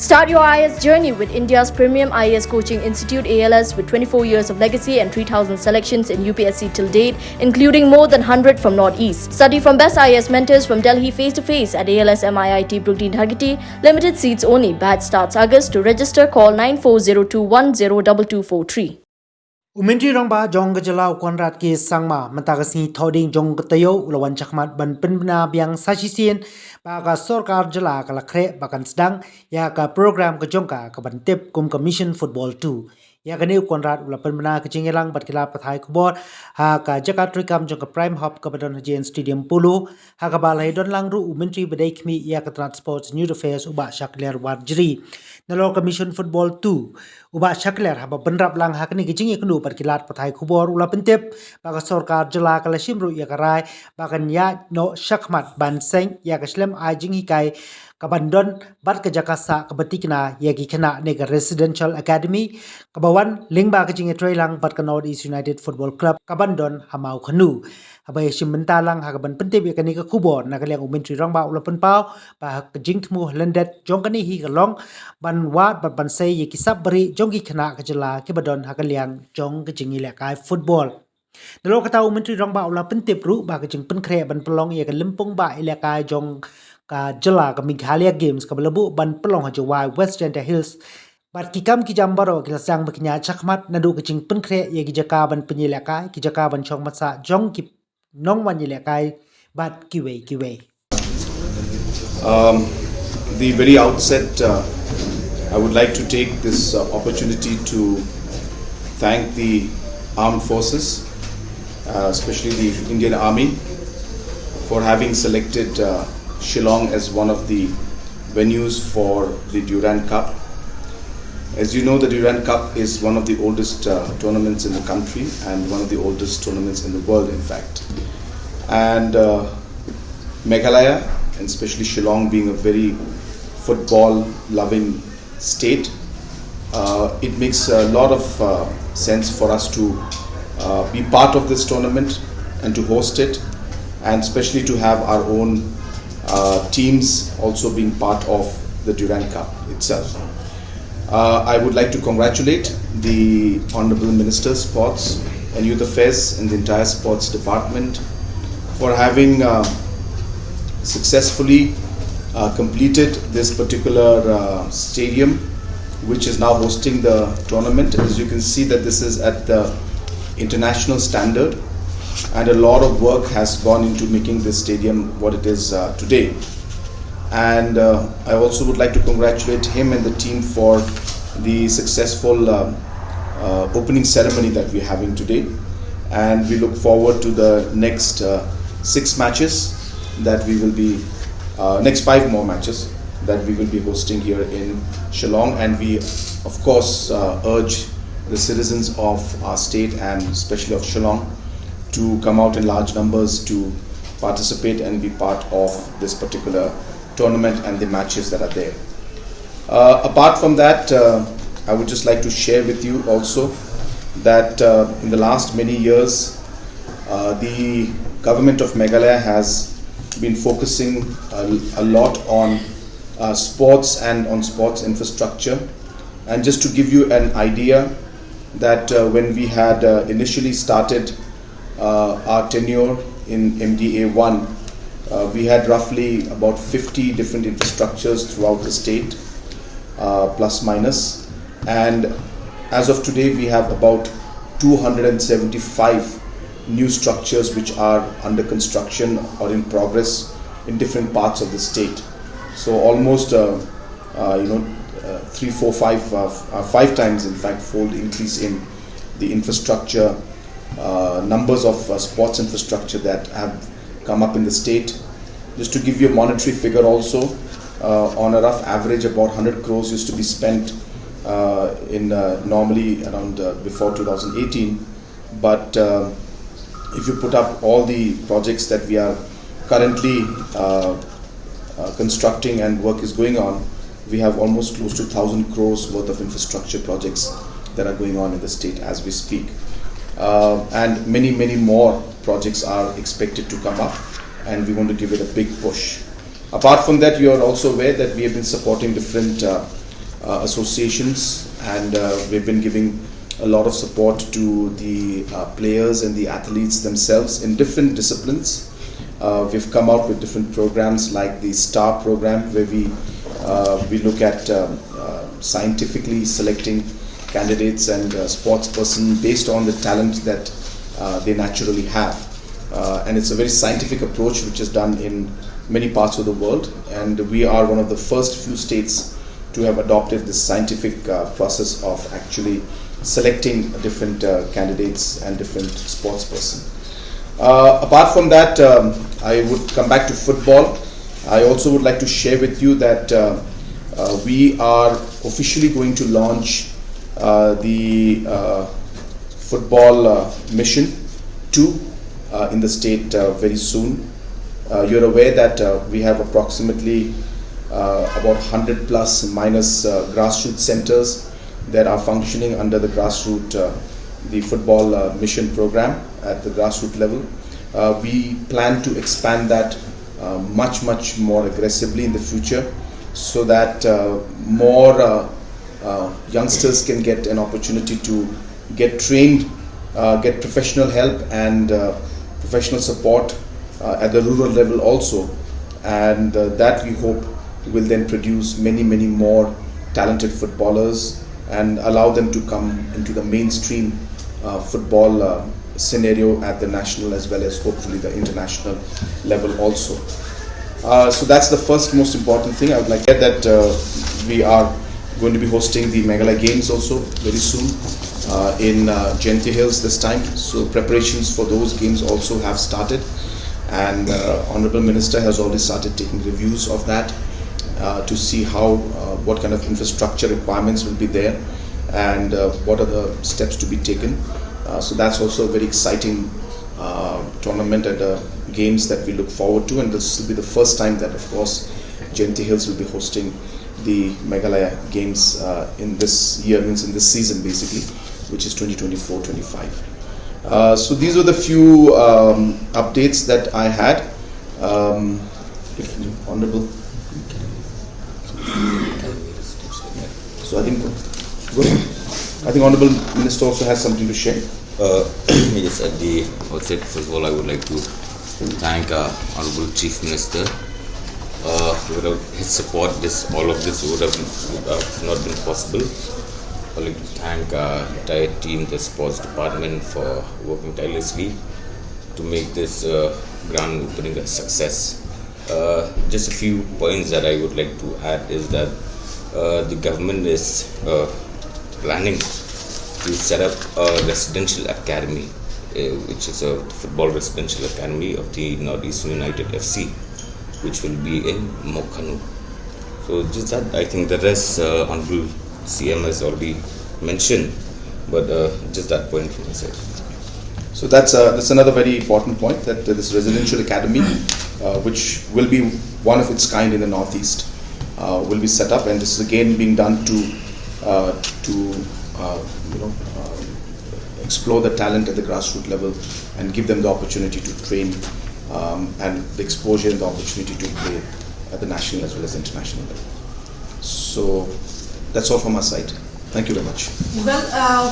Start your IAS journey with India's premium IAS coaching institute ALS with 24 years of legacy and 3,000 selections in UPSC till date, including more than 100 from Northeast. Study from best IAS mentors from Delhi face-to-face at ALS MIIT Brooklyn Dhagiti. Limited seats only. Batch starts August. To register, call 9402102243. Umentri rongba jong gejala konrat ke sangma mentagasi thoding jong getayo ulawan chakmat ban penbena biang sasisien baga sorkar jela kalakre bakan sedang ya ka program ke jongka ke bantip kum commission football 2 ya kani konrat ula penbena ke jingelang bat kila pathai kubor ha ka jakat rikam jong ka prime hub ke badon hajian stadium pulu ha ka balai don langru umentri bedai kmi ya ka transport new affairs uba shakler warjri nalo commission football 2 uba shakler haba benrap lang ha kani ke jingi kenu kilat pathai kubor ula pentip baga sorkar jela kala shimru ya karai bagan ya no shakmat ban seng ya kaslem ajing hikai kabandon bat ke jakasa kebetikna ya gikena nega residential academy kabawan lingba ke jingi trailang bat ke North East United Football Club kabandon hamau khanu habai shimmentalang hakaban pentip ya kani ke kubor nakaliang umentri rongba ula penpau ba ke jingtmu lendet jongkani hi kalong ban wat ban sei ya kisap beri jonggi kena ke jela ke badon hakaliang jong ke jingi lekai football Nalo kata umentri rongba ula pentip ru ba ke jing penkre ban pelong ya ke lempung ba ilekai jong ka jela ke Meghalaya Games ke belebu ban pelong hajawai West Janta Hills bat kikam ki jambaro kita sang beknya chakmat nadu ke jing penkre ya ki jaka ban penyilekai ki jaka ban chong masa jong ki nong wan yilekai bat kiwei The very outset I would like to take this opportunity to thank the armed forces, especially the Indian Army, for having selected Shillong as one of the venues for the Durand Cup. As you know, the Durand Cup is one of the oldest tournaments in the country and one of the oldest tournaments in the world, in fact. And Meghalaya, and especially Shillong being a very football-loving state, it makes a lot of sense for us to be part of this tournament and to host it, and especially to have our own teams also being part of the Durand Cup itself. I would like to congratulate the Honorable Minister Sports and Youth Affairs and the entire sports department for having successfully completed this particular stadium, which is now hosting the tournament. As you can see, that this is at the international standard, and a lot of work has gone into making this stadium what it is today. And I also would like to congratulate him and the team for the successful opening ceremony that we're having today, and we look forward to the next 6 matches that we will be next 5 more matches that we will be hosting here in Shillong. And we of course urge the citizens of our state and especially of Shillong to come out in large numbers to participate and be part of this particular tournament and the matches that are there. Apart from that, I would just like to share with you also that in the last many years the government of Meghalaya has been focusing a lot on sports and on sports infrastructure. And just to give you an idea, that when we had initially started our tenure in MDA 1, we had roughly about 50 different infrastructures throughout the state, plus minus, and as of today we have about 275 new structures which are under construction or in progress in different parts of the state. So almost 3, 4, 5 times, in fact, fold increase in the infrastructure, numbers of sports infrastructure that have come up in the state. Just to give you a monetary figure also, on a rough average about 100 crores used to be spent in normally around before 2018, but if you put up all the projects that we are currently constructing and work is going on, we have almost close to 1,000 crores worth of infrastructure projects that are going on in the state as we speak. And many more projects are expected to come up, and we want to give it a big push. Apart from that, you are also aware that we have been supporting different associations, and we've been giving a lot of support to the players and the athletes themselves in different disciplines. We've come out with different programs like the STAR program, where we look at scientifically selecting candidates and sports person based on the talent that they naturally have. And it's a very scientific approach which is done in many parts of the world, and we are one of the first few states to have adopted this scientific process of actually selecting different candidates and different sports person. Apart from that, I would come back to football. I also would like to share with you that we are officially going to launch the football mission 2 in the state very soon. You're aware that we have approximately about 100 plus minus grassroots centers that are functioning under the the football mission program at the grassroots level. We plan to expand that much more aggressively in the future, so that more youngsters can get an opportunity to get trained, get professional help and professional support at the rural level also, and that we hope will then produce many more talented footballers and allow them to come into the mainstream football scenario at the national as well as hopefully the international level also. So that's the first most important thing. I would like to add that we are going to be hosting the Meghalaya Games also very soon in Jayanti Hills this time. So preparations for those games also have started, and Honorable Minister has already started taking reviews of that to see how what kind of infrastructure requirements will be there and what are the steps to be taken. So that's also a very exciting tournament and games that we look forward to, and this will be the first time that, of course, Jayanti Hills will be hosting the Meghalaya Games in this year, means in this season basically, which is 2024-25. So these were the few updates that I had. If Honorable. So I think Honorable Minister also has something to share. Yes, at the outset, first of all, I would like to thank Honorable Chief Minister. Without his support, all of this would have not been possible. I would like to thank our entire team, the sports department, for working tirelessly to make this grand opening a success. Just a few points that I would like to add is that the government is planning to set up a residential academy, which is a football residential academy of the Northeastern United FC, which will be in Mokanu. So just that, I think the rest Honorable CM has already mentioned, but just that point from my side. So that's another very important point, that this residential academy, which will be one of its kind in the Northeast, will be set up, and this is again being done to explore the talent at the grassroots level and give them the opportunity to train and the exposure and the opportunity to play at the national as well as international level. So that's all from our side. Thank you very much. Well,